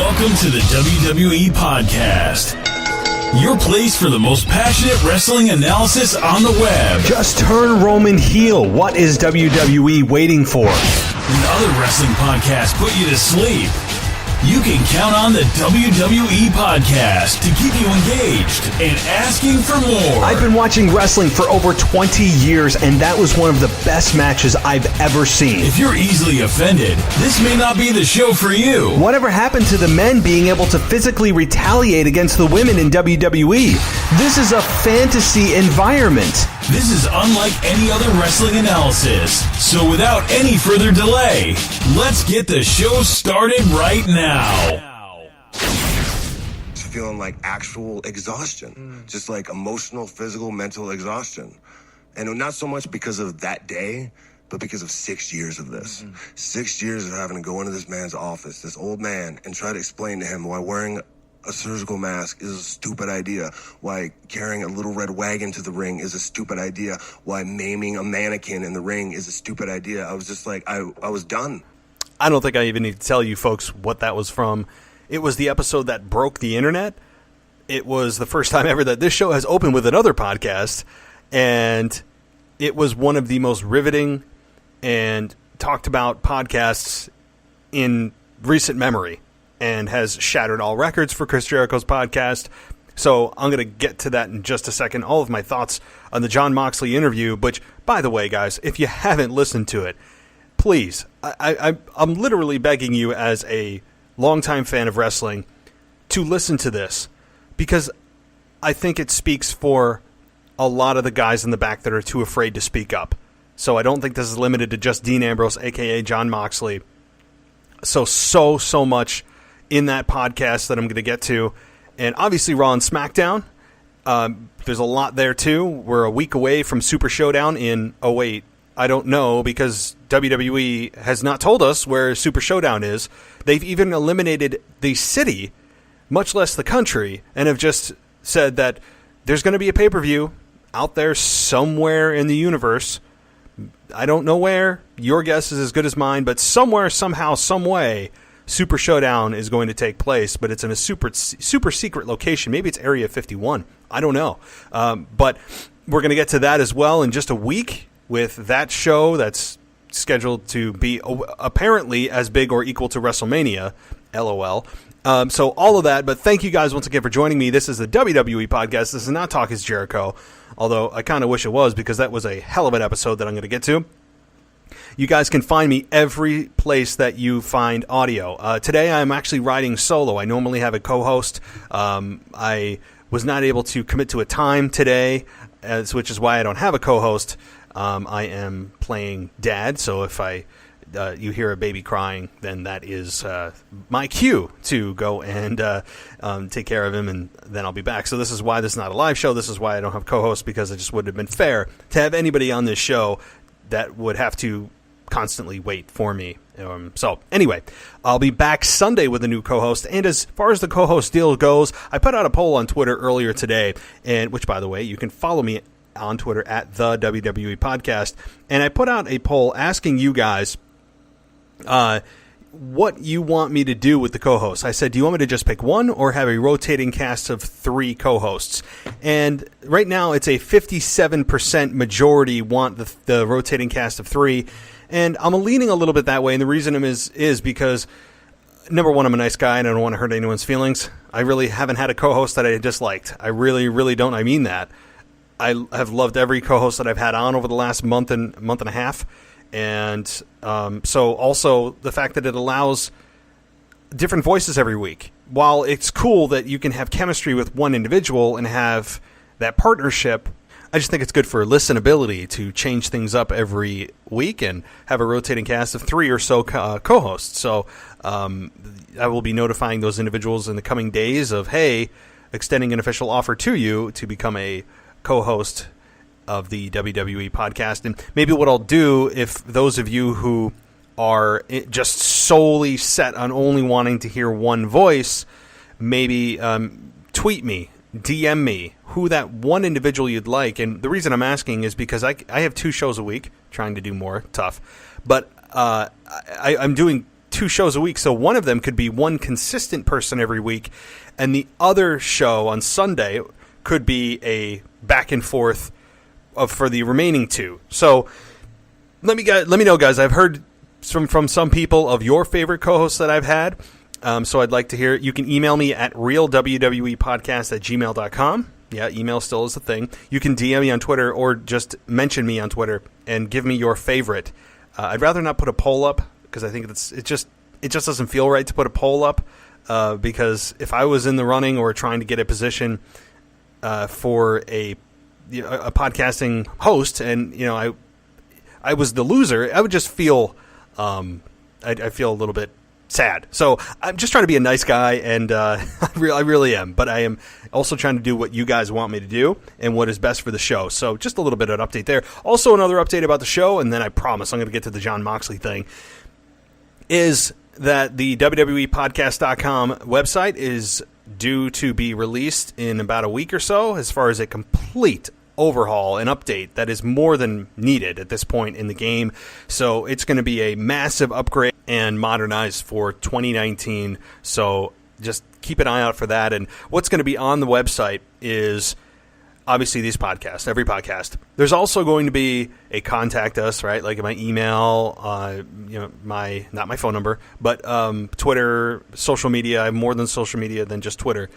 Welcome to the WWE Podcast, your place for the most passionate wrestling analysis on the web. Just turn Roman heel. What is WWE waiting for? When other wrestling podcasts put you to sleep, you can count on the WWE Podcast to keep you engaged and asking for more. I've been watching wrestling for over 20 years, and that was one of the best matches I've ever seen. If you're easily offended, this may not be the show for you. Whatever happened to the men being able to physically retaliate against the women in WWE? This is a fantasy environment. This is unlike any other wrestling analysis. So without any further delay, let's get the show started right now. Feeling like actual exhaustion, just like emotional, physical, mental exhaustion. And not so much because of that day, but because of 6 years of this. 6 years of having to go into this man's office, this old man, and try to explain to him why wearing a surgical mask is a stupid idea, why carrying a little red wagon to the ring is a stupid idea, why maiming a mannequin in the ring is a stupid idea. I was just like, I was done. I don't think I even need to tell you folks what that was from. It was the episode that broke the internet. It was the first time ever that this show has opened with another podcast, and it was one of the most riveting and talked about podcasts in recent memory, and has shattered all records for Chris Jericho's podcast. So I'm going to get to that in just a second. All of my thoughts on the Jon Moxley interview, which, by the way, guys, if you haven't listened to it, please, I'm literally begging you as a longtime fan of wrestling to listen to this, because I think it speaks for a lot of the guys in the back that are too afraid to speak up. So I don't think this is limited to just Dean Ambrose, a.k.a. Jon Moxley. So much in that podcast that I'm going to get to. And obviously Raw and Smackdown. There's a lot there too. We're a week away from Super Showdown in, I don't know, because WWE has not told us where Super Showdown is. They've even eliminated the city, much less the country, and have just said that there's going to be a pay-per-view out there somewhere in the universe. I don't know where. Your guess is as good as mine, but somewhere, somehow, some way, Super Showdown is going to take place, but it's in a super secret location. Maybe it's Area 51. I don't know. But we're going to get to that as well in just a week with that show that's scheduled to be apparently as big or equal to WrestleMania. LOL. So all of that, but thank you guys once again for joining me. This is the WWE Podcast. This is not Talk is Jericho, although I kind of wish it was, because that was a hell of an episode that I'm going to get to. You guys can find me every place that you find audio. Today I'm actually riding solo. I normally have a co-host. I was not able to commit to a time today, which is why I don't have a co-host. I am playing dad, so if you hear a baby crying, then that is my cue to go and take care of him, and then I'll be back. So this is why this is not a live show. This is why I don't have co-hosts, because it just wouldn't have been fair to have anybody on this show that would have to constantly wait for me. So anyway, I'll be back Sunday with a new co-host. And as far as the co-host deal goes, I put out a poll on Twitter earlier today, and which, by the way, you can follow me on Twitter at the WWE Podcast. And I put out a poll asking you guys what you want me to do with the co-hosts. I said, do you want me to just pick one or have a rotating cast of 3 co-hosts? And right now it's a 57% majority want the rotating cast of 3. And I'm leaning a little bit that way. And the reason is because, number one, I'm a nice guy and I don't want to hurt anyone's feelings. I really haven't had a co-host that I disliked. I really, really don't. I mean that. I have loved every co-host that I've had on over the last month and a half. And so also the fact that it allows different voices every week. While it's cool that you can have chemistry with one individual and have that partnership, I just think it's good for listenability to change things up every week and have a rotating cast of 3 or so co-hosts. So I will be notifying those individuals in the coming days of, hey, extending an official offer to you to become a co-host of the WWE Podcast. And maybe what I'll do, if those of you who are just solely set on only wanting to hear one voice, maybe tweet me, DM me who that one individual you'd like. And the reason I'm asking is because I have 2 shows a week, trying to do more, tough. But I'm doing 2 shows a week, so one of them could be one consistent person every week, and the other show on Sunday could be a back and forth for the remaining 2. So let me know, guys. I've heard from some people of your favorite co-hosts that I've had, so I'd like to hear it. You can email me at realwwepodcast@gmail.com. Yeah, email still is a thing. You can DM me on Twitter or just mention me on Twitter and give me your favorite. I'd rather not put a poll up because I think it just doesn't feel right to put a poll up because if I was in the running or trying to get a position for a podcasting host and I was the loser, I would just feel I feel a little bit sad. So I'm just trying to be a nice guy, and I really am. But I am also trying to do what you guys want me to do and what is best for the show. So just a little bit of an update there. Also another update about the show, and then I promise I'm going to get to the Jon Moxley thing, is that the WWEpodcast.com website is due to be released in about a week or so as far as a complete overhaul and update that is more than needed at this point in the game. So it's going to be a massive upgrade and modernized for 2019. So just keep an eye out for that. And what's going to be on the website is obviously these podcasts, every podcast. There's also going to be a contact us, right? Like my email, not my phone number, but Twitter, social media. I have more than social media than just Twitter.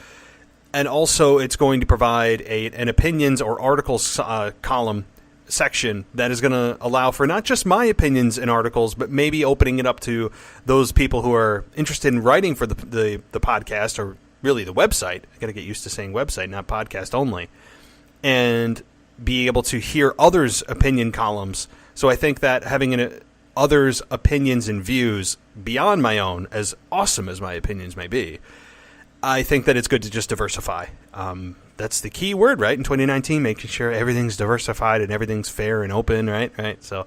And also, it's going to provide an opinions or articles column section that is going to allow for not just my opinions in articles, but maybe opening it up to those people who are interested in writing for the podcast, or really the website. I got to get used to saying website, not podcast only, and be able to hear others' opinion columns. So I think that having others' opinions and views beyond my own, as awesome as my opinions may be, I think that it's good to just diversify. That's the key word, right? In 2019, making sure everything's diversified and everything's fair and open, right? So,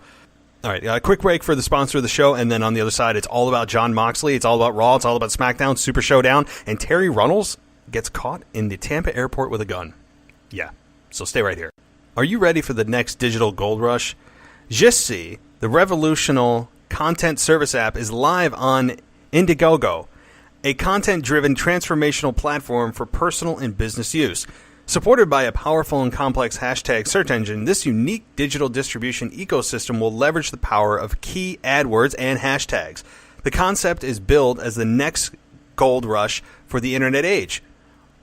all right, a quick break for the sponsor of the show, and then on the other side, it's all about Jon Moxley. It's all about Raw. It's all about SmackDown, Super Showdown, and Terry Runnels gets caught in the Tampa airport with a gun. Yeah, so stay right here. Are you ready for the next digital gold rush? Jitsi, the revolutionary content service app, is live on Indiegogo, a content-driven transformational platform for personal and business use. Supported by a powerful and complex hashtag search engine, this unique digital distribution ecosystem will leverage the power of key AdWords and hashtags. The concept is billed as the next gold rush for the internet age,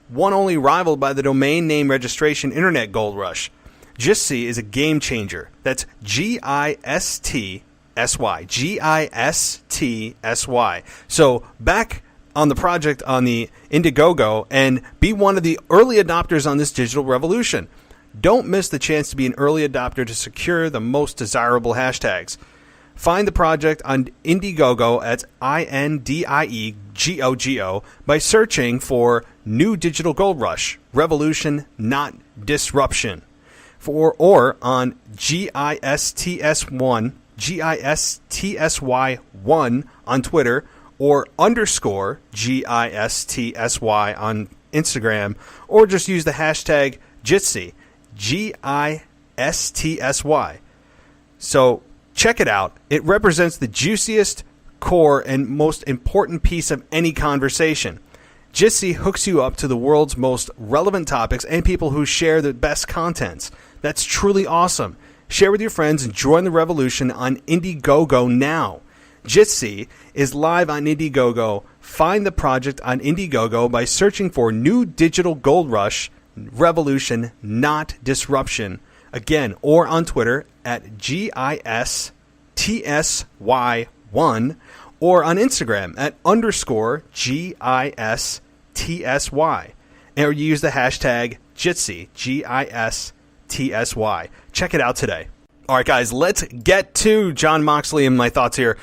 one only rivaled by the domain name registration internet gold rush. Jitsi is a game changer. That's Gistsy. Gistsy. So back on the project on the Indiegogo and be one of the early adopters on this digital revolution. Don't miss the chance to be an early adopter to secure the most desirable hashtags. Find the project on Indiegogo at INDIEGOGO by searching for New Digital Gold Rush, Revolution, Not Disruption, or on GISTSY1 on Twitter, or _ GISTSY on Instagram, or just use the hashtag Jitsi, GISTSY. So check it out. It represents the juiciest, core, and most important piece of any conversation. Jitsi hooks you up to the world's most relevant topics and people who share the best contents. That's truly awesome. Share with your friends and join the revolution on Indiegogo now. Jitsi is live on Indiegogo. Find the project on Indiegogo by searching for New Digital Gold Rush, Revolution, Not Disruption. Again, or on Twitter at GISTSY1, or on Instagram at _ GISTSY. Or you use the hashtag Jitsi, GISTSY. Check it out today. All right, guys, let's get to Jon Moxley and my thoughts here.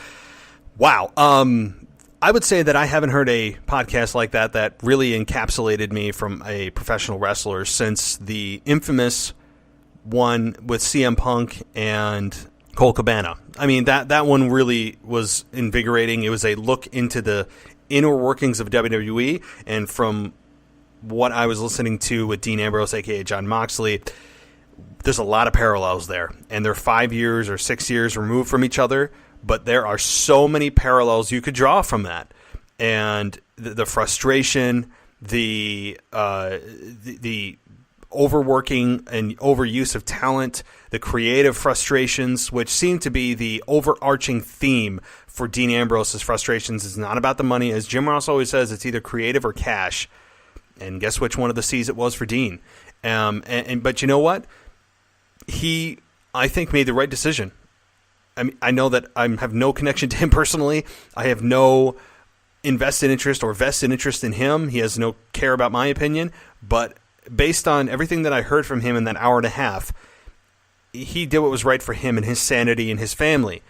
Wow. I would say that I haven't heard a podcast like that really encapsulated me from a professional wrestler since the infamous one with CM Punk and Colt Cabana. I mean, that one really was invigorating. It was a look into the inner workings of WWE, and from what I was listening to with Dean Ambrose, a.k.a. Jon Moxley, there's a lot of parallels there. And they're 5 years or 6 years removed from each other, but there are so many parallels you could draw from that. And the frustration, the overworking and overuse of talent, the creative frustrations, which seem to be the overarching theme for Dean Ambrose's frustrations. It's not about the money. As Jim Ross always says, it's either creative or cash. And guess which one of the C's it was for Dean. But you know what? He, I think, made the right decision. I mean, I know that I have no connection to him personally. I have no invested interest or vested interest in him. He has no care about my opinion. But based on everything that I heard from him in that hour and a half, he did what was right for him and his sanity and his family.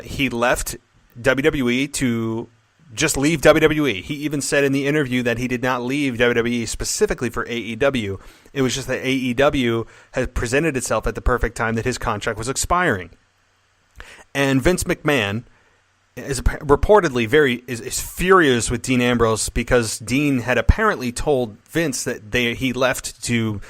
He left WWE to just leave WWE. He even said in the interview that he did not leave WWE specifically for AEW. It was just that AEW had presented itself at the perfect time that his contract was expiring. And Vince McMahon is reportedly is furious with Dean Ambrose because Dean had apparently told Vince that he left to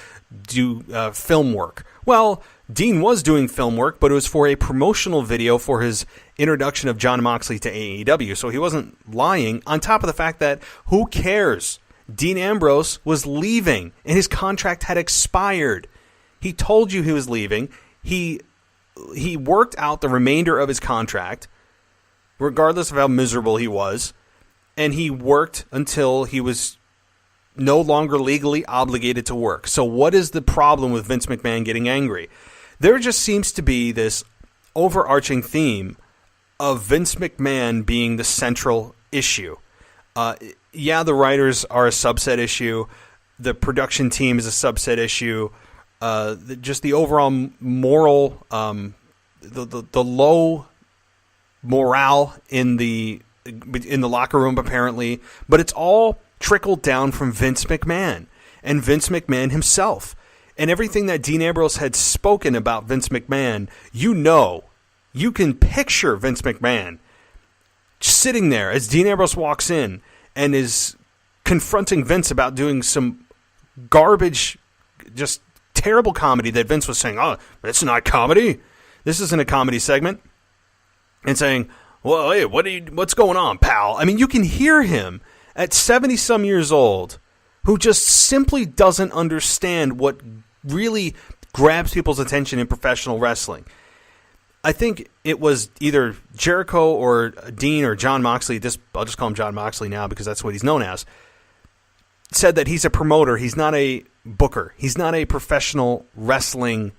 do film work. Well, Dean was doing film work, but it was for a promotional video for his introduction of Jon Moxley to AEW, so he wasn't lying, on top of the fact that who cares? Dean Ambrose was leaving, and his contract had expired. He told you he was leaving. He worked out the remainder of his contract, regardless of how miserable he was, and he worked until he was no longer legally obligated to work. So what is the problem with Vince McMahon getting angry? There just seems to be this overarching theme of Vince McMahon being the central issue. The writers are a subset issue. The production team is a subset issue. Just the overall moral, the low morale in the locker room, apparently. But it's all trickled down from Vince McMahon and Vince McMahon himself. And everything that Dean Ambrose had spoken about Vince McMahon, you can picture Vince McMahon sitting there as Dean Ambrose walks in and is confronting Vince about doing some garbage, just terrible comedy that Vince was saying, oh, that's not comedy. This isn't a comedy segment. And saying, well, hey, what's going on, pal? I mean, you can hear him at 70-some years old who just simply doesn't understand what really grabs people's attention in professional wrestling. I think it was either Jericho or Dean or Jon Moxley, I'll just call him Jon Moxley now because that's what he's known as, said that he's a promoter. He's not a booker. He's not a professional wrestling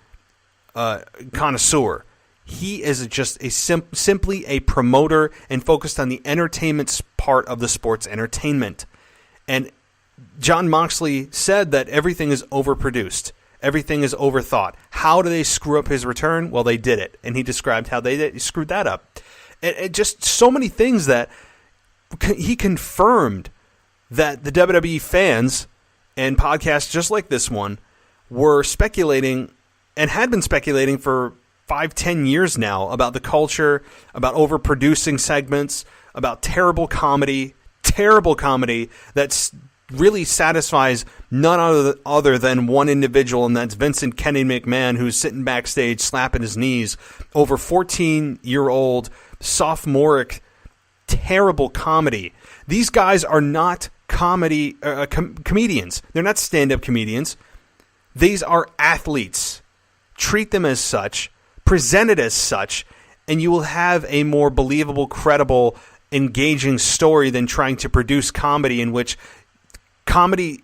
connoisseur. He is just simply a promoter and focused on the entertainment part of the sports entertainment. And Jon Moxley said that everything is overproduced. Everything is overthought. How do they screw up his return? Well, they did it. And he described how they screwed that up. And just so many things that he confirmed that the WWE fans and podcasts just like this one were speculating and had been speculating for 5-10 years now about the culture, about overproducing segments, about terrible comedy that's really satisfies none other than one individual, and that's Vincent Kenny McMahon, who's sitting backstage slapping his knees over 14-year-old sophomoric terrible comedy. These guys are not comedians. They're not stand-up comedians. These are athletes. Treat them as such, present it as such, and you will have a more believable, credible, engaging story than trying to produce comedy in which comedy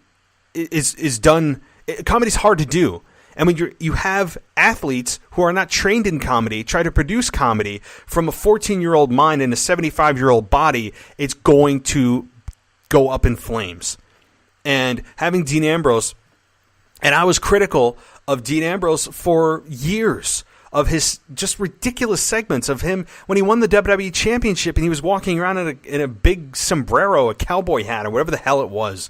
is done. Comedy's hard to do. And when you have athletes who are not trained in comedy try to produce comedy from a 14-year-old mind and a 75-year-old body, it's going to go up in flames. And having Dean Ambrose, and I was critical of Dean Ambrose for years, of his just ridiculous segments of him when he won the WWE Championship and he was walking around in a big sombrero, a cowboy hat, or whatever the hell it was.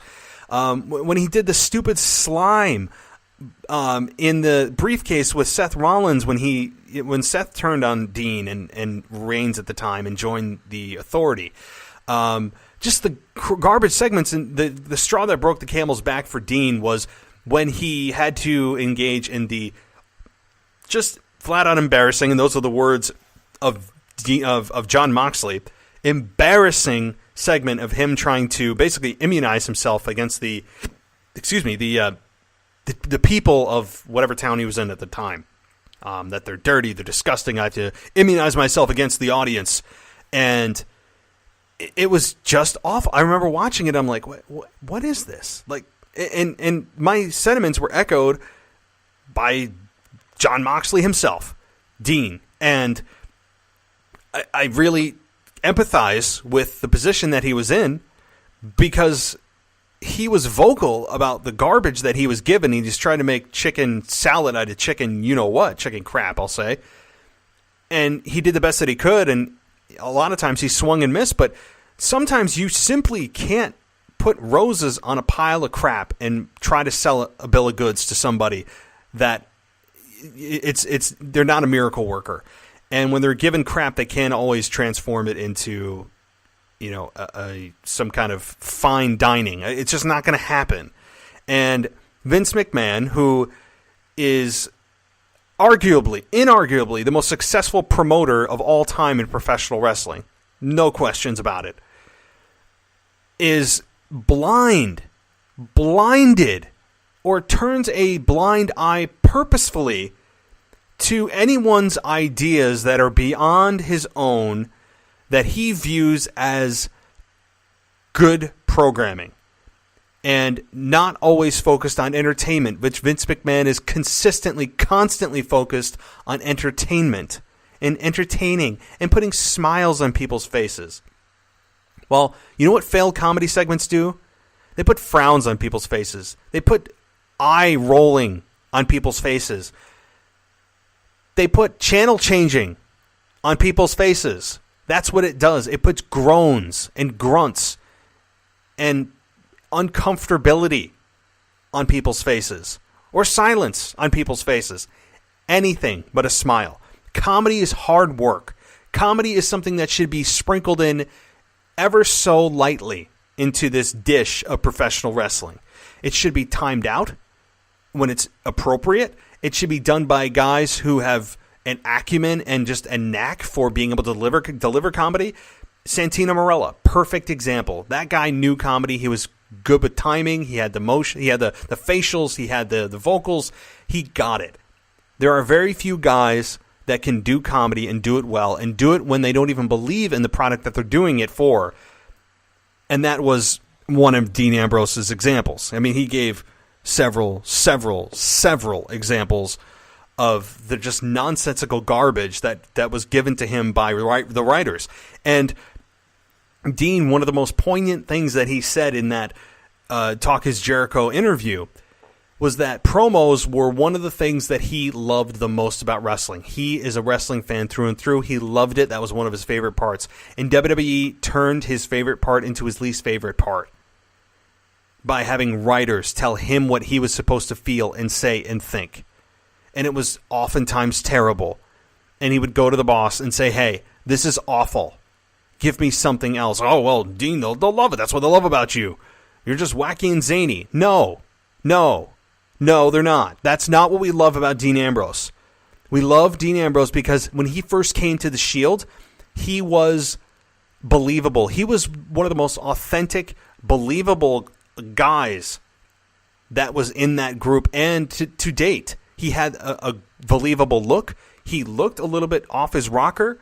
When he did the stupid slime in the briefcase with Seth Rollins when Seth turned on Dean and Reigns at the time and joined the Authority. Just the garbage segments, and the straw that broke the camel's back for Dean was when he had to engage in the just flat out embarrassing, and those are the words of Jon Moxley, embarrassing segment of him trying to basically immunize himself against the people of whatever town he was in at the time. That they're dirty, they're disgusting. I have to immunize myself against the audience, and it was just awful. I remember watching it. I'm like, what is this? Like, and my sentiments were echoed by Jon Moxley himself, Dean, and I really empathize with the position that he was in, because he was vocal about the garbage that he was given. He just tried to make chicken salad out of chicken, chicken crap, I'll say. And he did the best that he could, and a lot of times he swung and missed, but sometimes you simply can't put roses on a pile of crap and try to sell a bill of goods to somebody that they're not a miracle worker. And when they're given crap, they can't always transform it into some kind of fine dining. It's just not going to happen. And Vince McMahon, who is inarguably the most successful promoter of all time in professional wrestling, no questions about it, is blinded, or turns a blind eye purposefully to anyone's ideas that are beyond his own, that he views as good programming, and not always focused on entertainment, which Vince McMahon is constantly focused on entertainment and entertaining and putting smiles on people's faces. Well, you know what failed comedy segments do? They put frowns on people's faces. They put eye rolling on people's faces. They put channel changing on people's faces. That's what it does. It puts groans and grunts and uncomfortability on people's faces, or silence on people's faces. Anything but a smile. Comedy is hard work. Comedy is something that should be sprinkled in ever so lightly into this dish of professional wrestling. It should be timed out when it's appropriate. It should be done by guys who have an acumen and just a knack for being able to deliver comedy. Santino Marella, perfect example. That guy knew comedy. He was good with timing. He had the motion. He had the facials. He had the vocals. He got it. There are very few guys that can do comedy and do it well, and do it when they don't even believe in the product that they're doing it for. And that was one of Dean Ambrose's examples. I mean, he gave several examples of the just nonsensical garbage that was given to him by the writers. And Dean, one of the most poignant things that he said in that Talk Is Jericho interview was that promos were one of the things that he loved the most about wrestling. He is a wrestling fan through and through. He loved it. That was one of his favorite parts. And WWE turned his favorite part into his least favorite part by having writers tell him what he was supposed to feel and say and think. And it was oftentimes terrible. And he would go to the boss and say, hey, this is awful. Give me something else. Oh, well, Dean, they'll love it. That's what they love about you. You're just wacky and zany. No, they're not. That's not what we love about Dean Ambrose. We love Dean Ambrose because when he first came to the Shield, he was believable. He was one of the most authentic, believable guys that was in that group. And to date, he had a believable look. He looked a little bit off his rocker,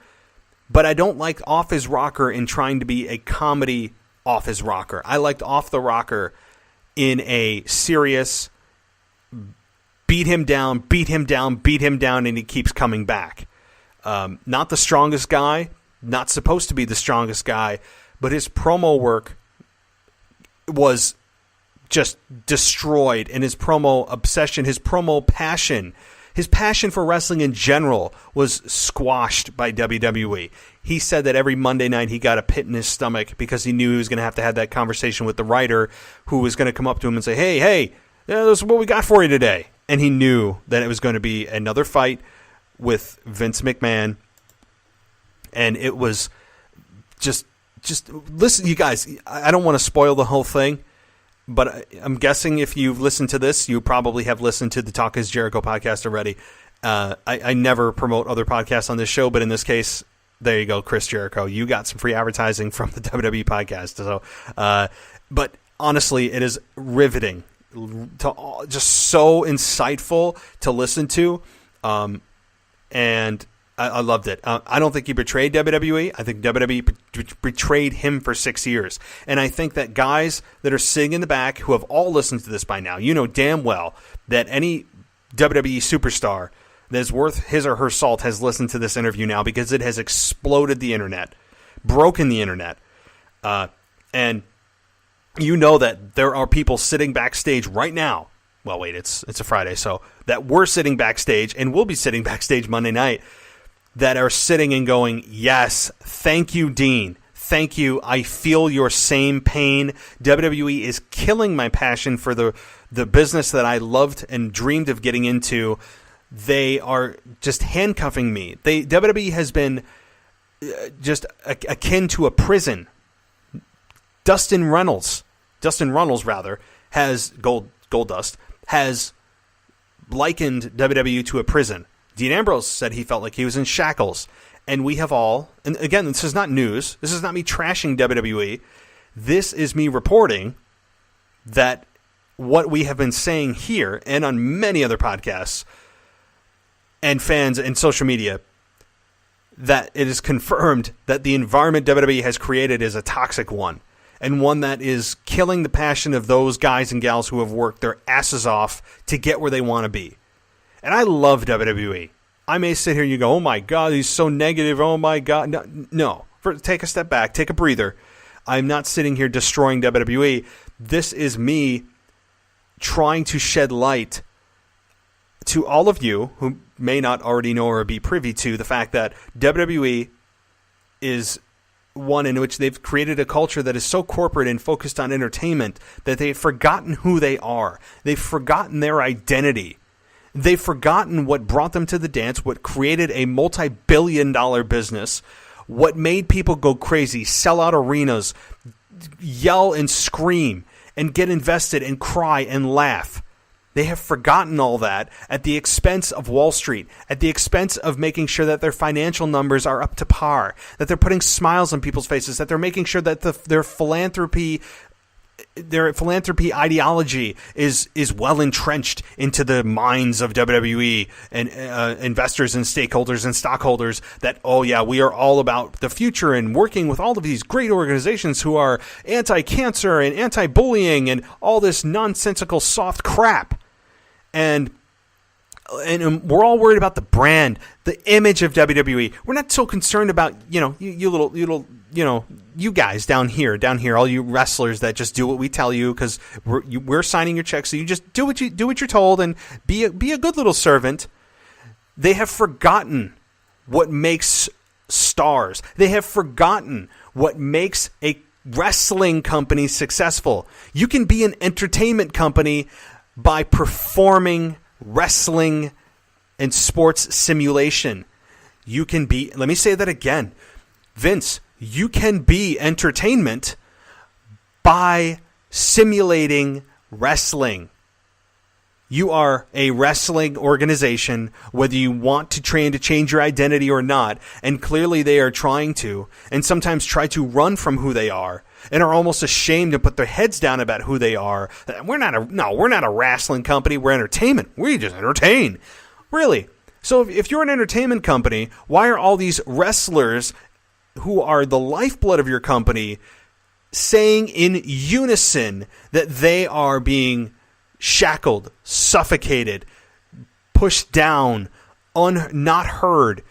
but I don't like off his rocker in trying to be a comedy off his rocker. I liked off the rocker in a serious beat him down, and he keeps coming back. Not the strongest guy, not supposed to be the strongest guy, but his promo work was just destroyed, and his promo obsession, his promo passion, his passion for wrestling in general was squashed by WWE. He said that every Monday night he got a pit in his stomach because he knew he was going to have that conversation with the writer who was going to come up to him and say, hey, this is what we got for you today. And he knew that it was going to be another fight with Vince McMahon. And it was just listen, you guys, I don't want to spoil the whole thing, but I'm guessing if you've listened to this, you probably have listened to the Talk Is Jericho podcast already. I never promote other podcasts on this show, but in this case, There you go, Chris Jericho. You got some free advertising from the WWE podcast. So, but honestly, it is riveting, just so insightful to listen to, and I loved it. I don't think he betrayed WWE. I think WWE betrayed him for 6 years. And I think that guys that are sitting in the back who have all listened to this by now, you know damn well that any WWE superstar that is worth his or her salt has listened to this interview now, because it has exploded the internet, broken the internet. And you know that there are people sitting backstage right now. Well, wait, it's a Friday, so that we're sitting backstage and we'll be sitting backstage Monday night, that are sitting and going, yes, thank you, Dean. Thank you. I feel your same pain. WWE is killing my passion for the business that I loved and dreamed of getting into. They are just handcuffing me. WWE has been just akin to a prison. Dustin Runnels has Goldust has likened WWE to a prison. Dean Ambrose said he felt like he was in shackles. And we have all, and again, this is not news. This is not me trashing WWE. This is me reporting that what we have been saying here and on many other podcasts and fans and social media, that it is confirmed that the environment WWE has created is a toxic one, and one that is killing the passion of those guys and gals who have worked their asses off to get where they want to be. And I love WWE. I may sit here and you go, oh my God, he's so negative. Oh my God. No. Take a step back. Take a breather. I'm not sitting here destroying WWE. This is me trying to shed light to all of you who may not already know or be privy to the fact that WWE is one in which they've created a culture that is so corporate and focused on entertainment that they've forgotten who they are. They've forgotten their identity. They've forgotten what brought them to the dance, what created a multi-billion-dollar business, what made people go crazy, sell out arenas, yell and scream, and get invested and cry and laugh. They have forgotten all that at the expense of Wall Street, at the expense of making sure that their financial numbers are up to par, that they're putting smiles on people's faces, that they're making sure that their philanthropy ideology is well entrenched into the minds of WWE and investors and stakeholders and stockholders, that, oh yeah, we are all about the future and working with all of these great organizations who are anti-cancer and anti-bullying and all this nonsensical soft crap. And we're all worried about the brand, the image of WWE. We're not so concerned about, you guys down here, all you wrestlers that just do what we tell you because we're signing your checks. So you just do what you're told and be a good little servant. They have forgotten what makes stars. They have forgotten what makes a wrestling company successful. You can be an entertainment company by performing wrestling and sports simulation. You can be, let me say that again, Vince, you can be entertainment by simulating wrestling. You are a wrestling organization, whether you want to train to change your identity or not, and clearly they are trying to, and sometimes try to run from who they are, and are almost ashamed to put their heads down about who they are. We're not a wrestling company. We're entertainment. We just entertain. Really? So if you're an entertainment company, why are all these wrestlers who are the lifeblood of your company saying in unison that they are being shackled, suffocated, pushed down, not heard,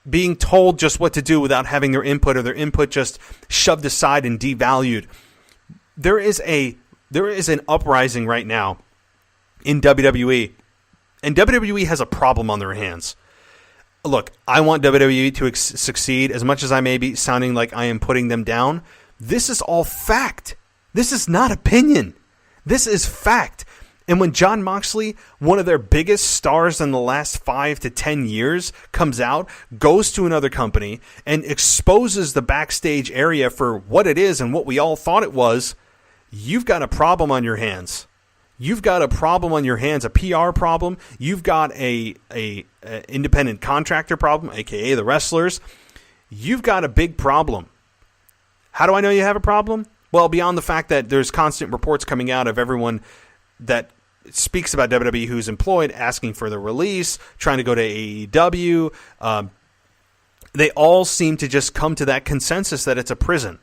being told just what to do without having their input, or their input just shoved aside and devalued? There is an uprising right now in WWE, and WWE has a problem on their hands. Look, I want WWE to succeed as much as I may be sounding like I am putting them down. This is all fact. This is not opinion. This is fact. And when Jon Moxley, one of their biggest stars in the last 5 to 10 years, comes out, goes to another company, and exposes the backstage area for what it is and what we all thought it was, you've got a problem on your hands. You've got a problem on your hands, a PR problem. You've got a independent contractor problem, a.k.a. the wrestlers. you've got a big problem. How do I know you have a problem? Well, beyond the fact that there's constant reports coming out of everyone that speaks about WWE who's employed, asking for the release, trying to go to AEW, they all seem to just come to that consensus that it's a prison,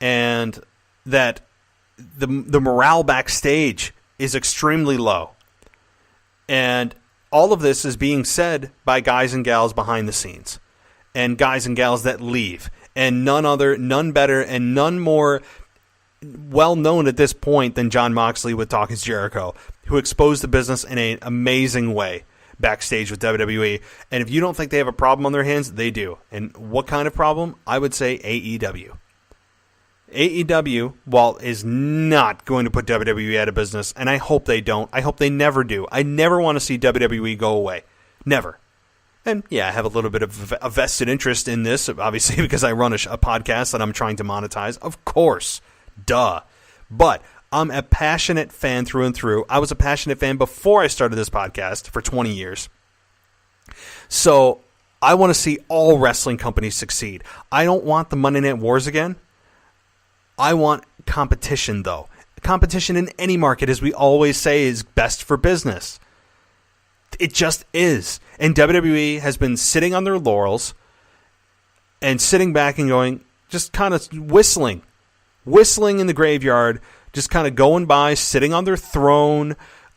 and that the morale backstage is extremely low. And all of this is being said by guys and gals behind the scenes, and guys and gals that leave, and none better, and none more well known at this point than Jon Moxley with Talk Is Jericho, who exposed the business in an amazing way backstage with WWE. And if you don't think they have a problem on their hands, they do. And what kind of problem? I would say AEW. AEW, while is not going to put WWE out of business, and I hope they don't. I hope they never do. I never want to see WWE go away. Never. And yeah, I have a little bit of a vested interest in this, obviously, because I run a podcast that I'm trying to monetize. Of course. Duh. But I'm a passionate fan through and through. I was a passionate fan before I started this podcast for 20 years. So I want to see all wrestling companies succeed. I don't want the Monday Night Wars again. I want competition, though. Competition in any market, as we always say, is best for business. It just is. And WWE has been sitting on their laurels and sitting back and going, just kind of whistling in the graveyard, just kind of going by, sitting on their throne,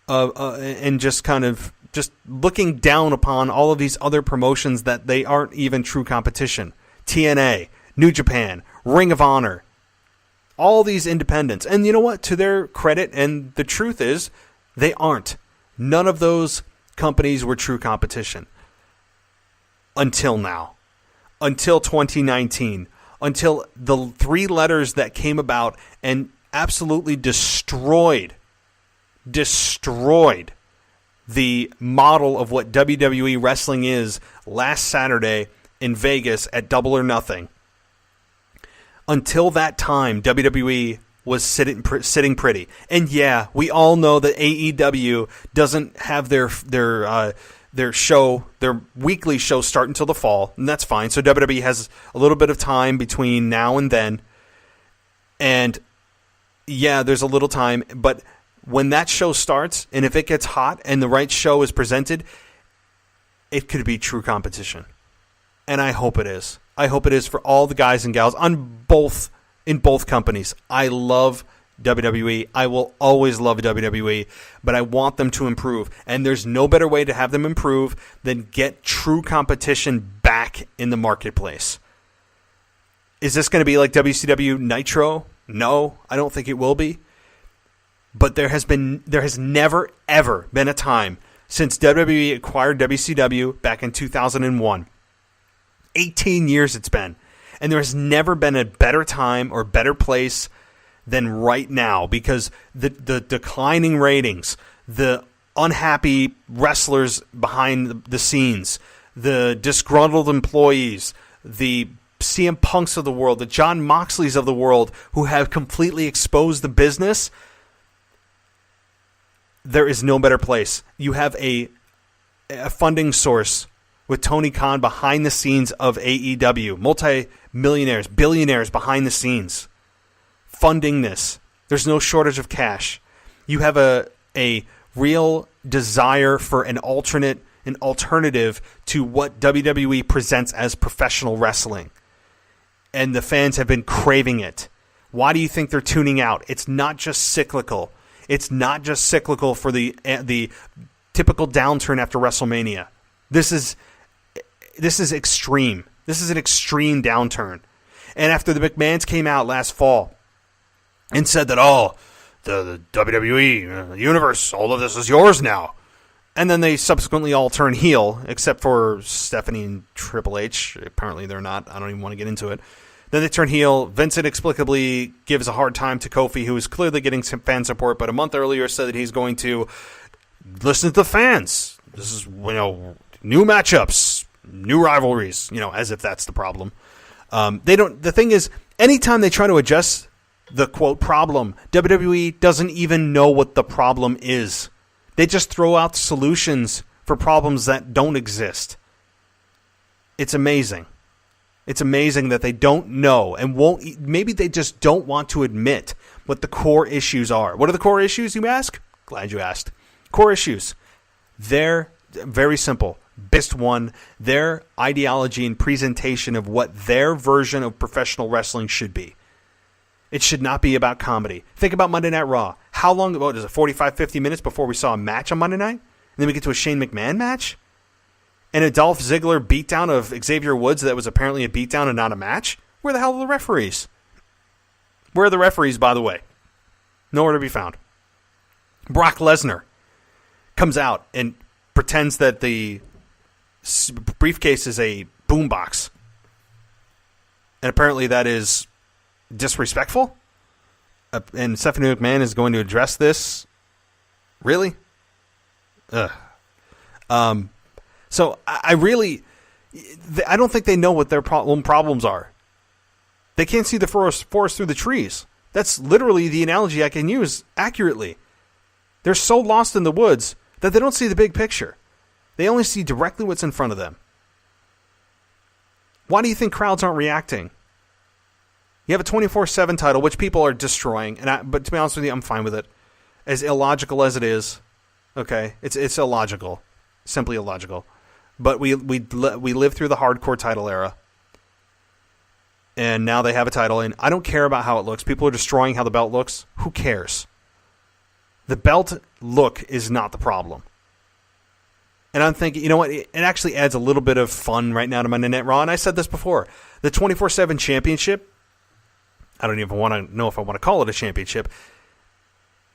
and just kind of just looking down upon all of these other promotions that they aren't even true competition. TNA, New Japan, Ring of Honor, all these independents. And you know what? To their credit, and the truth is, they aren't. None of those companies were true competition. Until now. Until 2019. Until the 3 letters that came about and absolutely destroyed the model of what WWE wrestling is last Saturday in Vegas at Double or Nothing. Until that time, WWE was sitting pretty. And yeah, we all know that AEW doesn't have their show, their weekly show start until the fall, and that's fine. So WWE has a little bit of time between now and then. And yeah, there's a little time, but when that show starts, and if it gets hot and the right show is presented, it could be true competition. And I hope it is. I hope it is for all the guys and gals in both companies. I love WWE. I will always love WWE, but I want them to improve. And there's no better way to have them improve than get true competition back in the marketplace. Is this going to be like WCW Nitro? No, I don't think it will be. But there has never, ever been a time since WWE acquired WCW back in 2001. 18 years it's been. And there has never been a better time or better place than right now, because the declining ratings, the unhappy wrestlers behind the scenes, the disgruntled employees, the CM Punks of the world, the Jon Moxleys of the world who have completely exposed the business, there is no better place. You have a funding source with Tony Khan behind the scenes of AEW, multi-millionaires, billionaires behind the scenes, funding this. There's no shortage of cash. You have a real desire for an alternative to what WWE presents as professional wrestling. And the fans have been craving it. Why do you think they're tuning out? It's not just cyclical. It's not just cyclical for the typical downturn after WrestleMania. This is extreme. This is an extreme downturn. And after the McMahons came out last fall and said that, the WWE universe, all of this is yours now. And then they subsequently all turn heel, except for Stephanie and Triple H. Apparently they're not. I don't even want to get into it. Then they turn heel. Vince inexplicably gives a hard time to Kofi, who is clearly getting some fan support, but a month earlier said that he's going to listen to the fans. This is, new matchups, new rivalries, as if that's the problem. The thing is, anytime they try to adjust the quote problem, WWE doesn't even know what the problem is. They just throw out solutions for problems that don't exist. It's amazing. It's amazing that they don't know and won't. Maybe they just don't want to admit what the core issues are. What are the core issues, you ask? Glad you asked. Core issues. They're very simple. Biggest one, their ideology and presentation of what their version of professional wrestling should be. It should not be about comedy. Think about Monday Night Raw. How long, what is it, 45, 50 minutes before we saw a match on Monday night? And then we get to a Shane McMahon match? And a Dolph Ziggler beatdown of Xavier Woods that was apparently a beatdown and not a match? Where the hell are the referees? Where are the referees, by the way? Nowhere to be found. Brock Lesnar comes out and pretends that the briefcase is a boombox. And apparently that is disrespectful. And Stephanie McMahon is going to address this. Really? Ugh. So I don't think they know what their problems are. They can't see the forest through the trees. That's literally the analogy I can use accurately. They're so lost in the woods that they don't see the big picture. They only see directly what's in front of them. Why do you think crowds aren't reacting? You have a 24/7 title, which people are destroying, but to be honest with you, I'm fine with it. As illogical as it is, okay, it's illogical, simply illogical. But we lived through the hardcore title era, and now they have a title, and I don't care about how it looks. People are destroying how the belt looks. Who cares? The belt look is not the problem. And I'm thinking, you know what? It actually adds a little bit of fun right now to Monday Night Raw. And I said this before. The 24/7 championship, I don't even want to know if I want to call it a championship,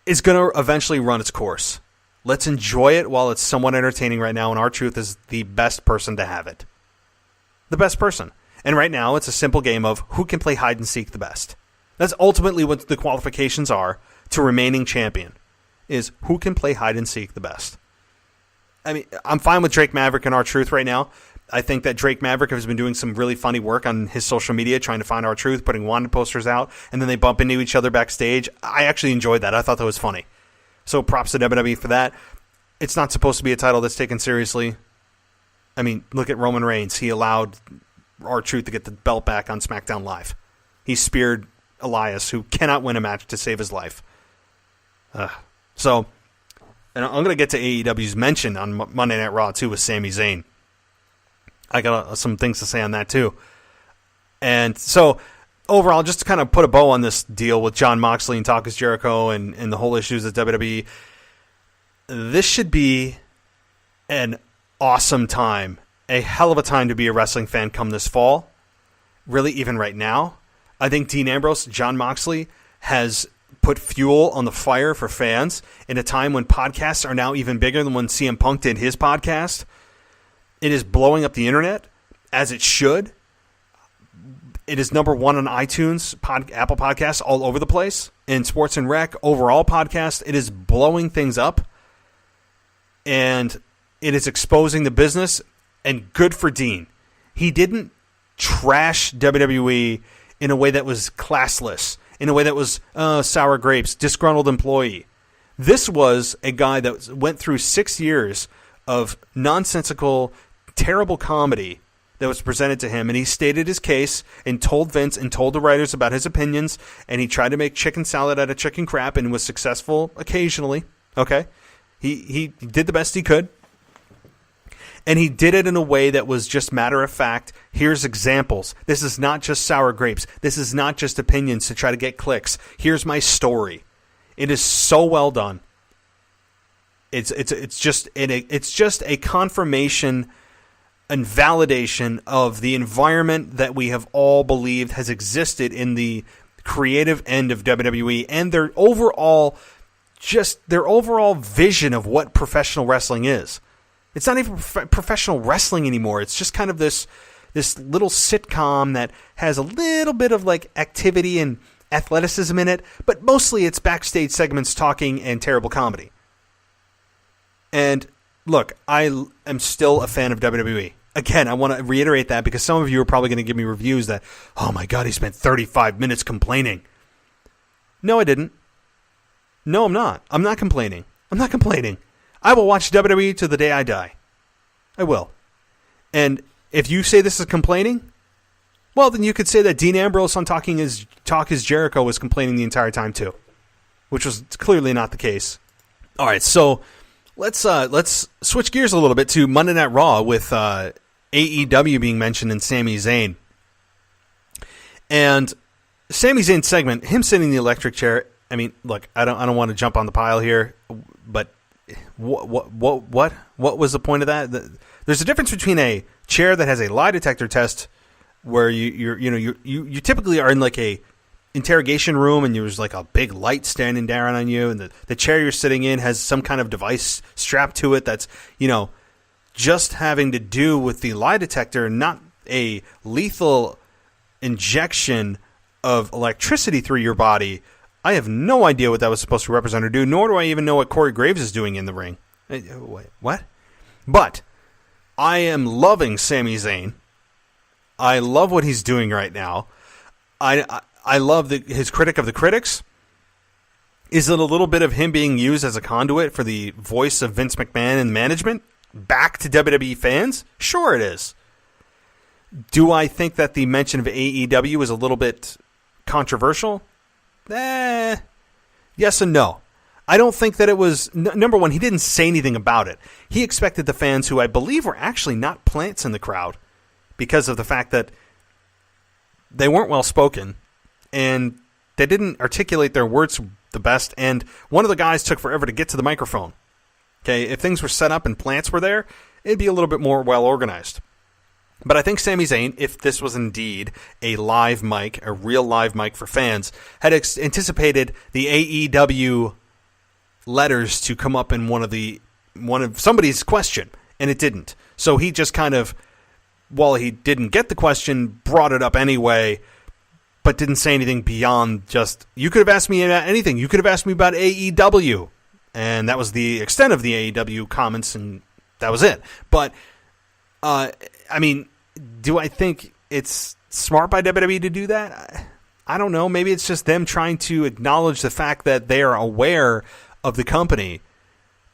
is going to eventually run its course. Let's enjoy it while it's somewhat entertaining right now. And R-Truth is the best person to have it. The best person. And right now, it's a simple game of who can play hide and seek the best. That's ultimately what the qualifications are to remaining champion, is who can play hide and seek the best. I mean, I'm fine with Drake Maverick and R-Truth right now. I think that Drake Maverick has been doing some really funny work on his social media, trying to find R-Truth, putting wanted posters out, and then they bump into each other backstage. I actually enjoyed that. I thought that was funny. So props to WWE for that. It's not supposed to be a title that's taken seriously. I mean, look at Roman Reigns. He allowed R-Truth to get the belt back on SmackDown Live. He speared Elias, who cannot win a match, to save his life. So, and I'm going to get to AEW's mention on Monday Night Raw, too, with Sami Zayn. I got some things to say on that, too. And so, overall, just to kind of put a bow on this deal with Jon Moxley and Talk is Jericho and the whole issues at WWE, this should be an awesome time, a hell of a time to be a wrestling fan come this fall. Really, even right now. I think Dean Ambrose, Jon Moxley, has put fuel on the fire for fans in a time when podcasts are now even bigger than when CM Punk did his podcast. It is blowing up the internet, as it should. It is number one on iTunes, Apple Podcasts, all over the place. In Sports and Rec, overall podcast, it is blowing things up. And it is exposing the business, and good for Dean. He didn't trash WWE in a way that was classless, in a way that was sour grapes, disgruntled employee. This was a guy that went through 6 years of nonsensical, terrible comedy that was presented to him, and he stated his case and told Vince and told the writers about his opinions, and he tried to make chicken salad out of chicken crap and was successful occasionally. Okay? He did the best he could. And he did it in a way that was just matter of fact. Here's examples. This is not just sour grapes. This is not just opinions to try to get clicks. Here's my story. It is so well done. It's just a confirmation and validation of the environment that we have all believed has existed in the creative end of WWE and their overall vision of what professional wrestling is. It's not even professional wrestling anymore. It's just kind of this little sitcom that has a little bit of like activity and athleticism in it, but mostly it's backstage segments talking and terrible comedy. And look, I am still a fan of WWE. Again, I want to reiterate that because some of you are probably going to give me reviews that, oh my God, he spent 35 minutes complaining. No, I didn't. No, I'm not. I'm not complaining. I will watch WWE to the day I die. I will. And if you say this is complaining, Well, then you could say that Dean Ambrose on Talk Is Jericho was complaining the entire time too, which was clearly not the case. All right, so let's switch gears a little bit to Monday Night Raw with AEW being mentioned and Sami Zayn. And Sami Zayn's segment, him sitting in the electric chair. I mean, look, I don't want to jump on the pile here, but what was the point of that? There's a difference between a chair that has a lie detector test, where you typically are in like a interrogation room and there's like a big light standing down on you, and the chair you're sitting in has some kind of device strapped to it that's just having to do with the lie detector, not a lethal injection of electricity through your body. I have no idea what that was supposed to represent or do, nor do I even know what Corey Graves is doing in the ring. Wait, what? But I am loving Sami Zayn. I love what he's doing right now. I love his critic of the critics. Is it a little bit of him being used as a conduit for the voice of Vince McMahon and management back to WWE fans? Sure it is. Do I think that the mention of AEW is a little bit controversial? Yes and no. I don't think that it was... Number one, he didn't say anything about it. He expected the fans, who I believe were actually not plants in the crowd, because of the fact that they weren't well spoken and they didn't articulate their words the best, and one of the guys took forever to get to the microphone. Okay, if things were set up and plants were there, it'd be a little bit more well organized. But I think Sami Zayn, if this was indeed a live mic, a real live mic for fans, had anticipated the AEW letters to come up in one of somebody's question, and it didn't. So he just kind of, while he didn't get the question, brought it up anyway, but didn't say anything beyond just, you could have asked me about anything. You could have asked me about AEW. And that was the extent of the AEW comments, and that was it. But, I mean, do I think it's smart by WWE to do that? I don't know. Maybe it's just them trying to acknowledge the fact that they are aware of the company.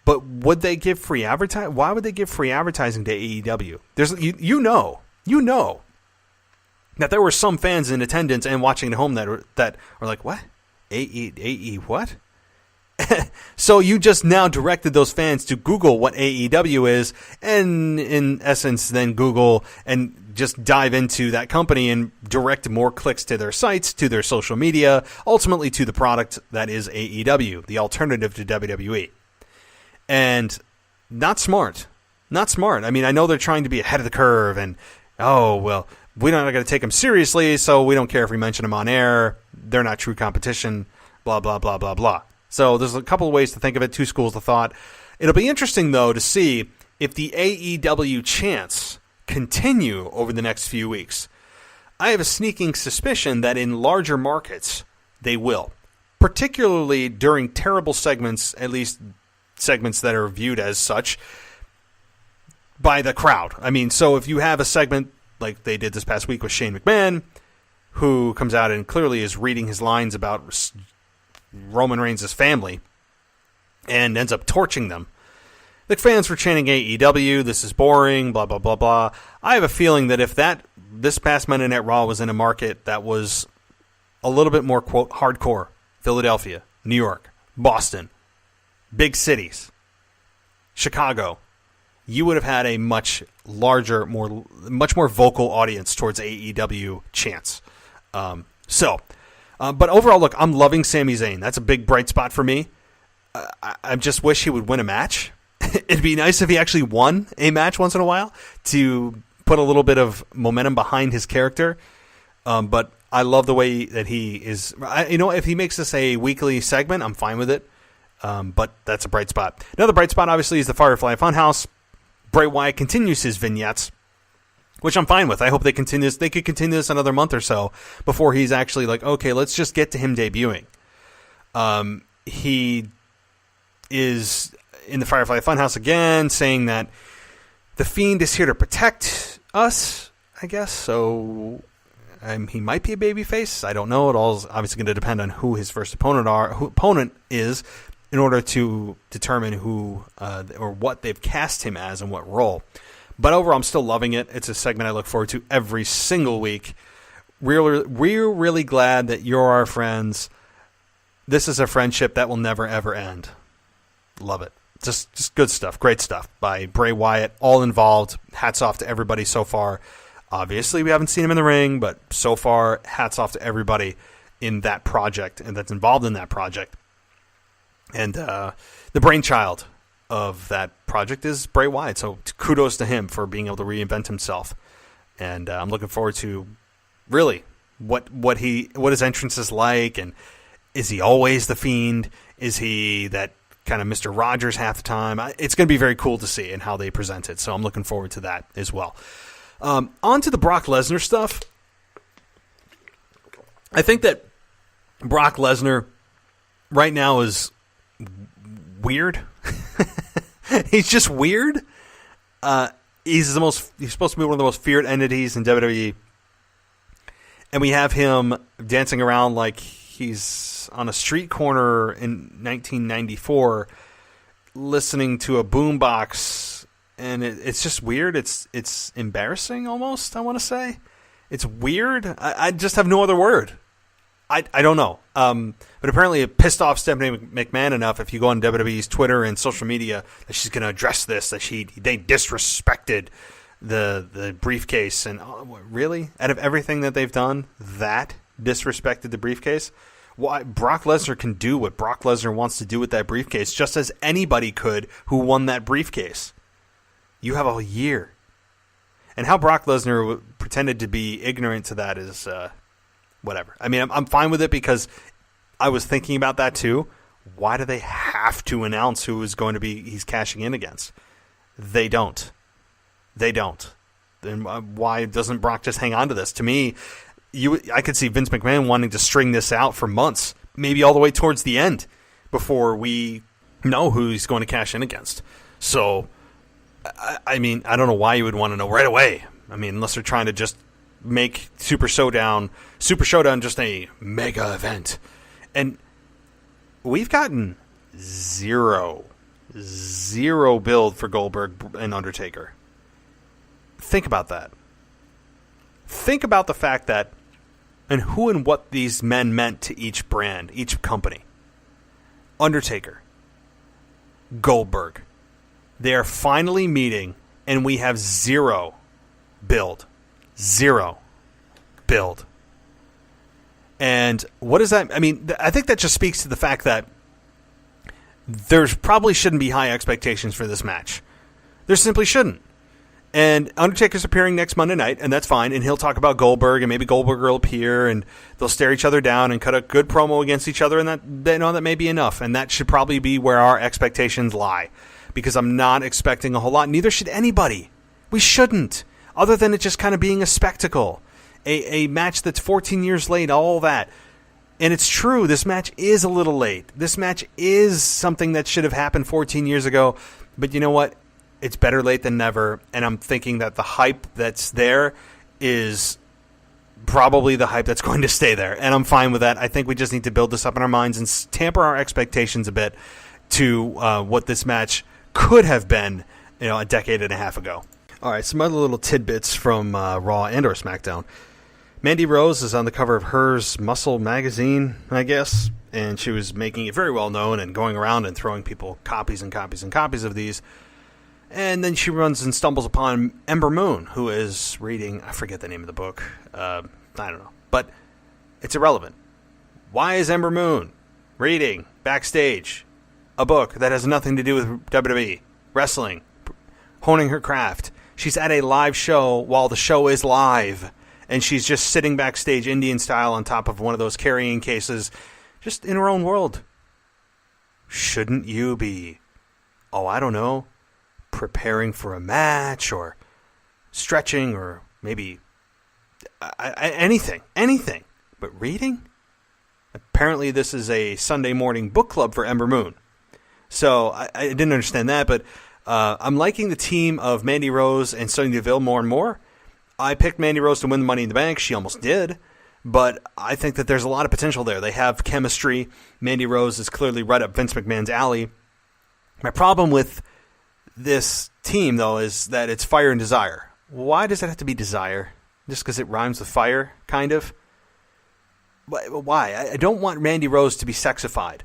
But would they give free advertising? Why would they give free advertising to AEW? There's, you know that there were some fans in attendance and watching at home that were like, what? AE what? So you just now directed those fans to Google what AEW is, and in essence then Google and just dive into that company and direct more clicks to their sites, to their social media, ultimately to the product that is AEW, the alternative to WWE. And not smart. Not smart. I mean, I know they're trying to be ahead of the curve and, oh, well, we're not going to take them seriously, so we don't care if we mention them on air. They're not true competition, blah, blah, blah, blah, blah. So there's a couple of ways to think of it, two schools of thought. It'll be interesting, though, to see if the AEW chants continue over the next few weeks. I have a sneaking suspicion that in larger markets, they will. Particularly during terrible segments, at least segments that are viewed as such, by the crowd. I mean, so if you have a segment like they did this past week with Shane McMahon, who comes out and clearly is reading his lines about Roman Reigns' family and ends up torching them. The fans were chanting AEW, this is boring, blah, blah, blah, blah. I have a feeling that if this past Monday Night Raw was in a market that was a little bit more, quote, hardcore, Philadelphia, New York, Boston, big cities, Chicago, you would have had a much larger, much more vocal audience towards AEW chants. But overall, look, I'm loving Sami Zayn. That's a big bright spot for me. I just wish he would win a match. It'd be nice if he actually won a match once in a while to put a little bit of momentum behind his character. But I love the way that he is. If he makes this a weekly segment, I'm fine with it. But that's a bright spot. Another bright spot, obviously, is the Firefly Funhouse. Bray Wyatt continues his vignettes, which I'm fine with. I hope they continue this. They could continue this another month or so before he's actually like, okay, let's just get to him debuting. He is in the Firefly Funhouse again, saying that the Fiend is here to protect us, I guess. So he might be a babyface. I don't know. It all is obviously going to depend on who his first opponent is, in order to determine who or what they've cast him as and what role. But overall, I'm still loving it. It's a segment I look forward to every single week. we're really glad that you're our friends. This is a friendship that will never, ever end. Love it. Just good stuff. Great stuff by Bray Wyatt. All involved. Hats off to everybody so far. Obviously, we haven't seen him in the ring, but so far, hats off to everybody in that project and that's involved in that project. And the brainchild of that project is Bray Wyatt. So kudos to him for being able to reinvent himself. And I'm looking forward to really what his entrance is like. And is he always the Fiend? Is he that kind of Mr. Rogers half the time? It's going to be very cool to see and how they present it. So I'm looking forward to that as well. On to the Brock Lesnar stuff. I think that Brock Lesnar right now is weird. He's just weird. He's supposed to be one of the most feared entities in WWE. And we have him dancing around like he's on a street corner in 1994 listening to a boombox. And it's just weird. It's embarrassing almost, I want to say. It's weird. I just have no other word. I don't know. But apparently it pissed off Stephanie McMahon enough, if you go on WWE's Twitter and social media, that she's going to address this, that they disrespected the briefcase. And really? Out of everything that they've done, that disrespected the briefcase? Why Brock Lesnar can do what Brock Lesnar wants to do with that briefcase, just as anybody could who won that briefcase. You have a year. And how Brock Lesnar pretended to be ignorant to that is whatever. I mean, I'm fine with it because I was thinking about that too. Why do they have to announce who is going to be he's cashing in against? They don't. Then why doesn't Brock just hang on to this? To me, I could see Vince McMahon wanting to string this out for months, maybe all the way towards the end, before we know who he's going to cash in against. So, I mean, I don't know why you would want to know right away. I mean, unless they're trying to just make Super Showdown just a mega event. And we've gotten zero build for Goldberg and Undertaker. Think about that. Think about the fact that and who and what these men meant to each brand, each company. Undertaker, Goldberg. They are finally meeting, and we have zero build. Zero build. And what does that... I mean, I think that just speaks to the fact that there's probably shouldn't be high expectations for this match. There simply shouldn't. And Undertaker's appearing next Monday night, and that's fine. And he'll talk about Goldberg, and maybe Goldberg will appear, and they'll stare each other down and cut a good promo against each other, and that may be enough. And that should probably be where our expectations lie. Because I'm not expecting a whole lot. Neither should anybody. We shouldn't. Other than it just kind of being a spectacle. A match that's 14 years late, all that. And it's true, this match is a little late. This match is something that should have happened 14 years ago. But you know what? It's better late than never. And I'm thinking that the hype that's there is probably the hype that's going to stay there. And I'm fine with that. I think we just need to build this up in our minds and tamper our expectations a bit to what this match could have been, a decade and a half ago. All right, some other little tidbits from Raw and or SmackDown. Mandy Rose is on the cover of Hers Muscle magazine, I guess, and she was making it very well known and going around and throwing people copies and copies and copies of these. And then she runs and stumbles upon Ember Moon, who is reading, I forget the name of the book, I don't know, but it's irrelevant. Why is Ember Moon reading backstage a book that has nothing to do with WWE, wrestling, honing her craft? She's at a live show while the show is live, and she's just sitting backstage Indian style on top of one of those carrying cases, just in her own world. Shouldn't you be, I don't know, preparing for a match or stretching or maybe anything, but reading? Apparently this is a Sunday morning book club for Ember Moon. So I didn't understand that, but I'm liking the team of Mandy Rose and Sonya Deville more and more. I picked Mandy Rose to win the Money in the Bank. She almost did, but I think that there's a lot of potential there. They have chemistry. Mandy Rose is clearly right up Vince McMahon's alley. My problem with this team, though, is that it's fire and desire. Why does it have to be desire? just because it rhymes with fire, kind of. Why? I don't want Mandy Rose to be sexified.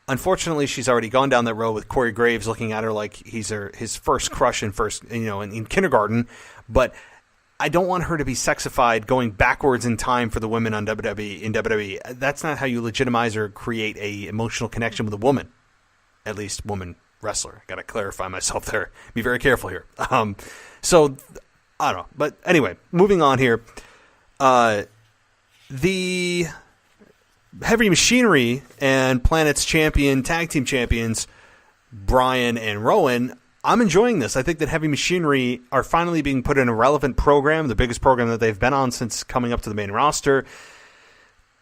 Unfortunately, she's already gone down that road with Corey Graves looking at her like he's his first crush in kindergarten. But I don't want her to be sexified going backwards in time for the women on WWE. That's not how you legitimize or create a emotional connection with a woman. At least woman wrestler. Got to clarify myself there. Be very careful here. So I don't know. But anyway, moving on here. The Heavy Machinery and Planet's champion, tag team champions, Bryan and Rowan, I'm enjoying this. I think that Heavy Machinery are finally being put in a relevant program, the biggest program that they've been on since coming up to the main roster.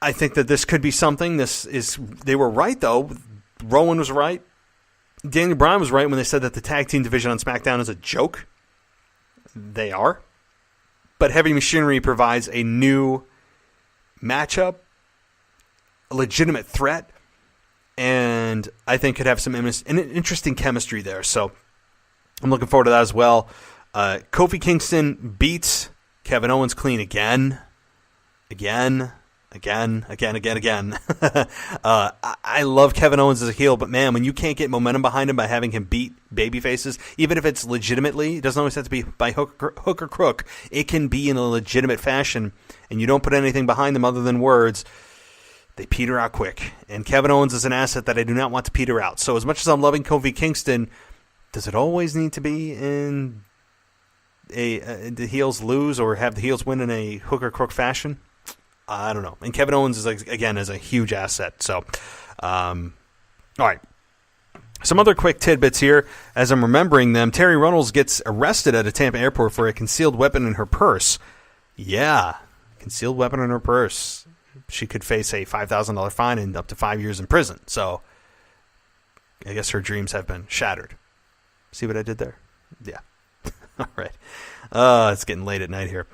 I think that this could be something. They were right, though. Rowan was right. Daniel Bryan was right when they said that the tag team division on SmackDown is a joke. They are. But Heavy Machinery provides a new matchup, a legitimate threat, and I think could have some interesting chemistry there. So I'm looking forward to that as well. Kofi Kingston beats Kevin Owens clean again. I love Kevin Owens as a heel, but man, when you can't get momentum behind him by having him beat babyfaces, even if it's legitimately, it doesn't always have to be by hook or crook, it can be in a legitimate fashion, and you don't put anything behind them other than words, they peter out quick. And Kevin Owens is an asset that I do not want to peter out. So as much as I'm loving Kofi Kingston, does it always need to be in the heels lose or have the heels win in a hook or crook fashion? I don't know. And Kevin Owens is a huge asset. So, all right. Some other quick tidbits here as I'm remembering them. Terry Runnels gets arrested at a Tampa airport for a concealed weapon in her purse. Yeah, concealed weapon in her purse. She could face a $5,000 fine and up to 5 years in prison. So, I guess her dreams have been shattered. See what I did there? Yeah. All right. It's getting late at night here.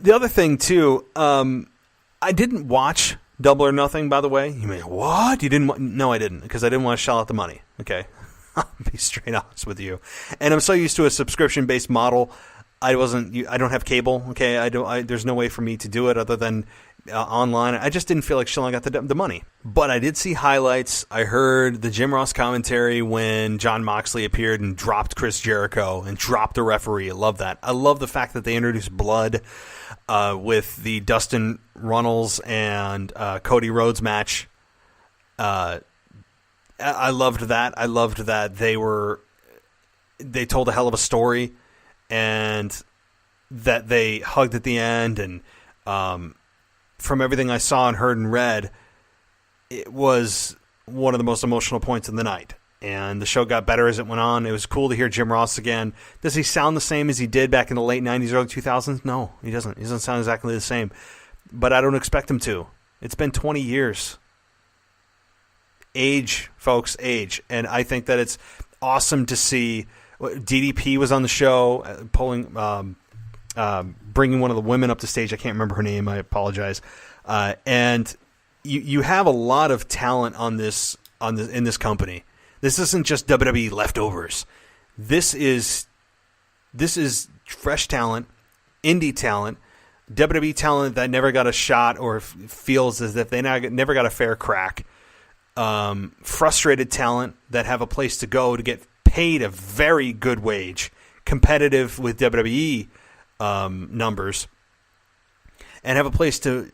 The other thing, too, I didn't watch Double or Nothing, by the way. You may, what? You didn't? No, I didn't, because I didn't want to shell out the money. Okay? I'll be straight honest with you. And I'm so used to a subscription-based model. I don't have cable. Okay? There's no way for me to do it other than online. I just didn't feel like shelling out the money. But I did see highlights. I heard the Jim Ross commentary when Jon Moxley appeared and dropped Chris Jericho and dropped the referee. I love that. I love the fact that they introduced blood with the Dustin Runnels and Cody Rhodes match. I loved that. I loved that they told a hell of a story and that they hugged at the end. And from everything I saw and heard and read, it was one of the most emotional points of the night. And the show got better as it went on. It was cool to hear Jim Ross again. Does he sound the same as he did back in the late 90s, early 2000s? No, he doesn't. He doesn't sound exactly the same. But I don't expect him to. It's been 20 years. Age, folks, age. And I think that it's awesome to see. DDP was on the show, bringing one of the women up to stage. I can't remember her name. I apologize. And you have a lot of talent in this company. This isn't just WWE leftovers. This is fresh talent, indie talent, WWE talent that never got a shot or feels as if they never got a fair crack. Frustrated talent that have a place to go to get paid a very good wage, competitive with WWE numbers, and have a place to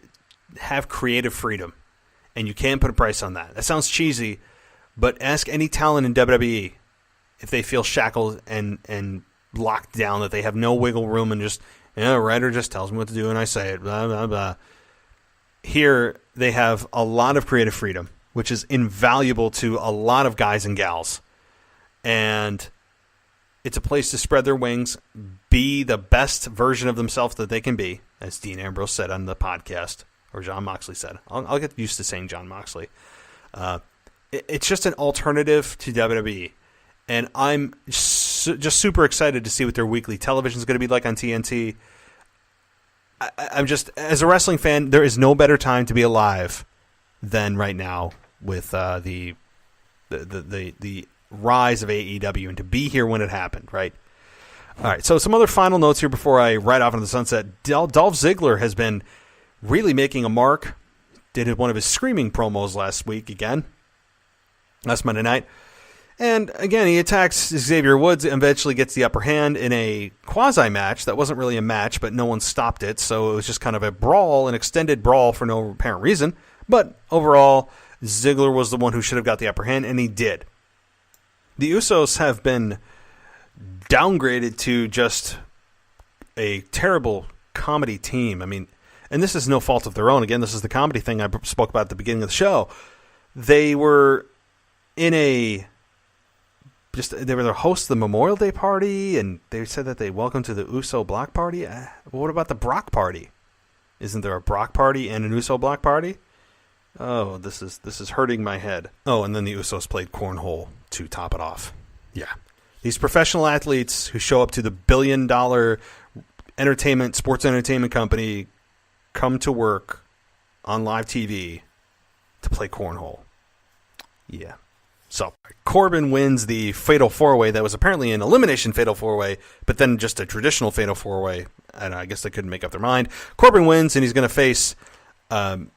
have creative freedom. And you can't put a price on that. That sounds cheesy, but ask any talent in WWE if they feel shackled and locked down, that they have no wiggle room and just, a writer just tells me what to do and I say it, blah, blah, blah. Here, they have a lot of creative freedom, which is invaluable to a lot of guys and gals. And it's a place to spread their wings, be the best version of themselves that they can be, as Dean Ambrose said on the podcast, or Jon Moxley said. I'll get used to saying Jon Moxley. It's just an alternative to WWE. And I'm just super excited to see what their weekly television is going to be like on TNT. I'm just, as a wrestling fan, there is no better time to be alive than right now with the rise of AEW and to be here when it happened, right? All right, so some other final notes here before I ride off into the sunset. Dolph Ziggler has been really making a mark. Did one of his screaming promos last Monday night. And again, he attacks Xavier Woods and eventually gets the upper hand in a quasi-match. That wasn't really a match, but no one stopped it. So it was just kind of a brawl, an extended brawl for no apparent reason. But overall, Ziggler was the one who should have got the upper hand, and he did. The Usos have been downgraded to just a terrible comedy team. I mean, and this is no fault of their own. Again, this is the comedy thing I spoke about at the beginning of the show. They were they were the hosts of the Memorial Day party, and they said that they welcome to the Uso block party. What about the Brock party? Isn't there a Brock party and an Uso block party? Oh, this is hurting my head. Oh, and then the Usos played cornhole to top it off. Yeah. These professional athletes who show up to the billion-dollar sports entertainment company come to work on live TV to play cornhole. Yeah. So, Corbin wins the Fatal 4-Way that was apparently an elimination Fatal 4-Way, but then just a traditional Fatal 4-Way. And I guess they couldn't make up their mind. Corbin wins, and he's going to face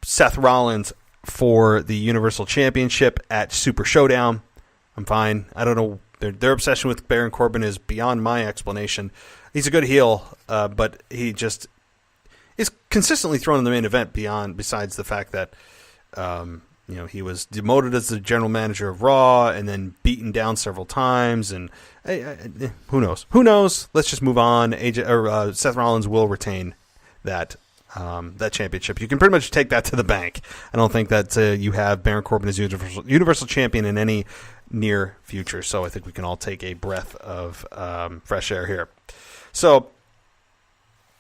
Seth Rollins for the Universal Championship at Super Showdown. I'm fine. I don't know. Their obsession with Baron Corbin is beyond my explanation. He's a good heel, but he just is consistently thrown in the main event besides the fact that he was demoted as the general manager of Raw and then beaten down several times. And who knows? Who knows? Let's just move on. Seth Rollins will retain that championship. You can pretty much take that to the bank. I don't think that you have Baron Corbin as Universal Champion in any near future. So I think we can all take a breath of fresh air here. So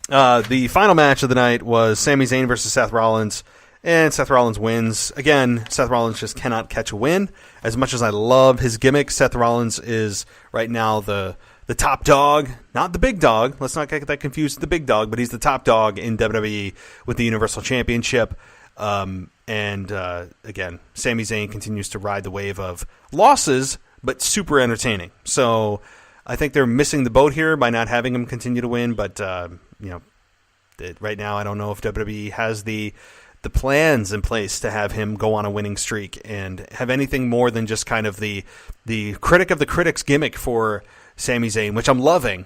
the final match of the night was Sami Zayn versus Seth Rollins, and Seth Rollins wins. Again, Seth Rollins just cannot catch a win. As much as I love his gimmick, Seth Rollins is right now the top dog, not the big dog. Let's not get that confused with the big dog, but he's the top dog in WWE with the Universal Championship. Again, Sami Zayn continues to ride the wave of losses, but super entertaining. So I think they're missing the boat here by not having him continue to win. But right now, I don't know if WWE has the plans in place to have him go on a winning streak and have anything more than just kind of the critic of the critics gimmick for Sami Zayn, which I'm loving,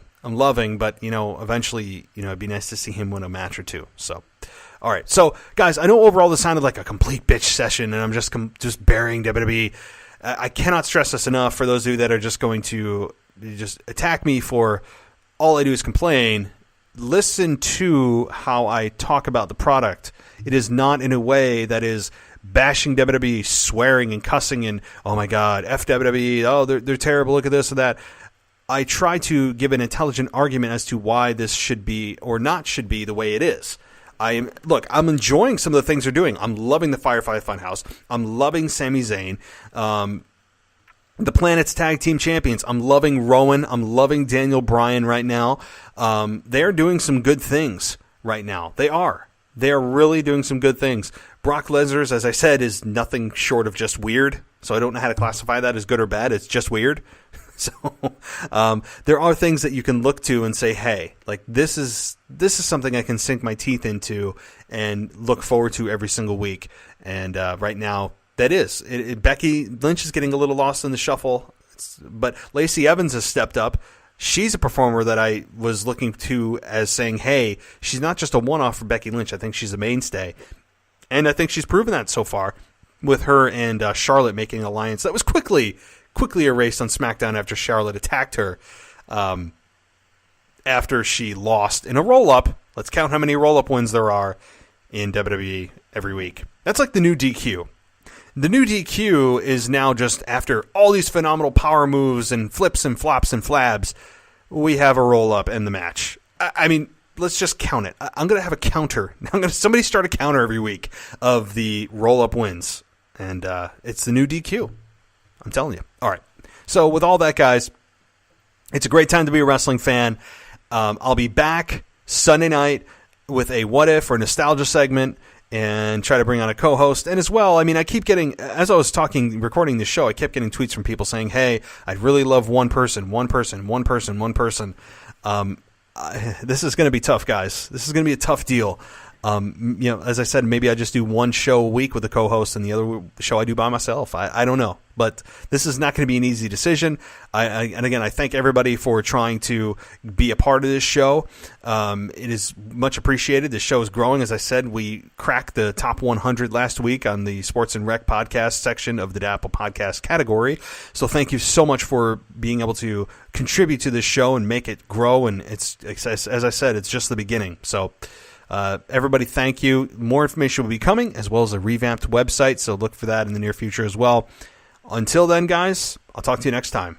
but eventually, it'd be nice to see him win a match or two. So, all right. So, guys, I know overall this sounded like a complete bitch session, and I'm just burying WWE. I cannot stress this enough for those of you that are just going to just attack me for all I do is complain. Listen to how I talk about the product. It is not in a way that is bashing WWE, swearing and cussing and, oh my God, F WWE, oh, they're terrible, look at this or that. I try to give an intelligent argument as to why this should be or not should be the way it is. I'm enjoying some of the things they're doing. I'm loving the Firefly Funhouse. I'm loving Sami Zayn. The Planet's Tag Team Champions. I'm loving Rowan. I'm loving Daniel Bryan right now. They're doing some good things right now. They are. They're really doing some good things. Brock Lesnar's, as I said, is nothing short of just weird. So I don't know how to classify that as good or bad. It's just weird. So there are things that you can look to and say, hey, like this is something I can sink my teeth into and look forward to every single week. And right now, that is. Becky Lynch is getting a little lost in the shuffle, but Lacey Evans has stepped up. She's a performer that I was looking to as saying, hey, she's not just a one-off for Becky Lynch. I think she's a mainstay. And I think she's proven that so far with her and Charlotte making an alliance that was quickly erased on SmackDown after Charlotte attacked her after she lost in a roll-up. Let's count how many roll-up wins there are in WWE every week. That's like the new DQ. The new DQ is now just after all these phenomenal power moves and flips and flops and flabs, we have a roll-up in the match. I mean, let's just count it. I'm going to have a counter. Somebody start a counter every week of the roll-up wins. And it's the new DQ. I'm telling you. All right. So with all that, guys, it's a great time to be a wrestling fan. I'll be back Sunday night with a what if or nostalgia segment and try to bring on a co-host. And as well, I mean, I keep getting, as I was recording this show, I kept getting tweets from people saying, hey, I'd really love one person. This is going to be tough, guys. This is going to be a tough deal. As I said, maybe I just do one show a week with a co-host and the other show I do by myself. I don't know. But this is not going to be an easy decision. And again, I thank everybody for trying to be a part of this show. It is much appreciated. This show is growing. As I said, we cracked the top 100 last week on the Sports and Rec podcast section of the Apple Podcast category. So thank you so much for being able to contribute to this show and make it grow. And it's, as I said, it's just the beginning. So everybody, thank you. More information will be coming, as well as a revamped website. So look for that in the near future as well. Until then, guys, I'll talk to you next time.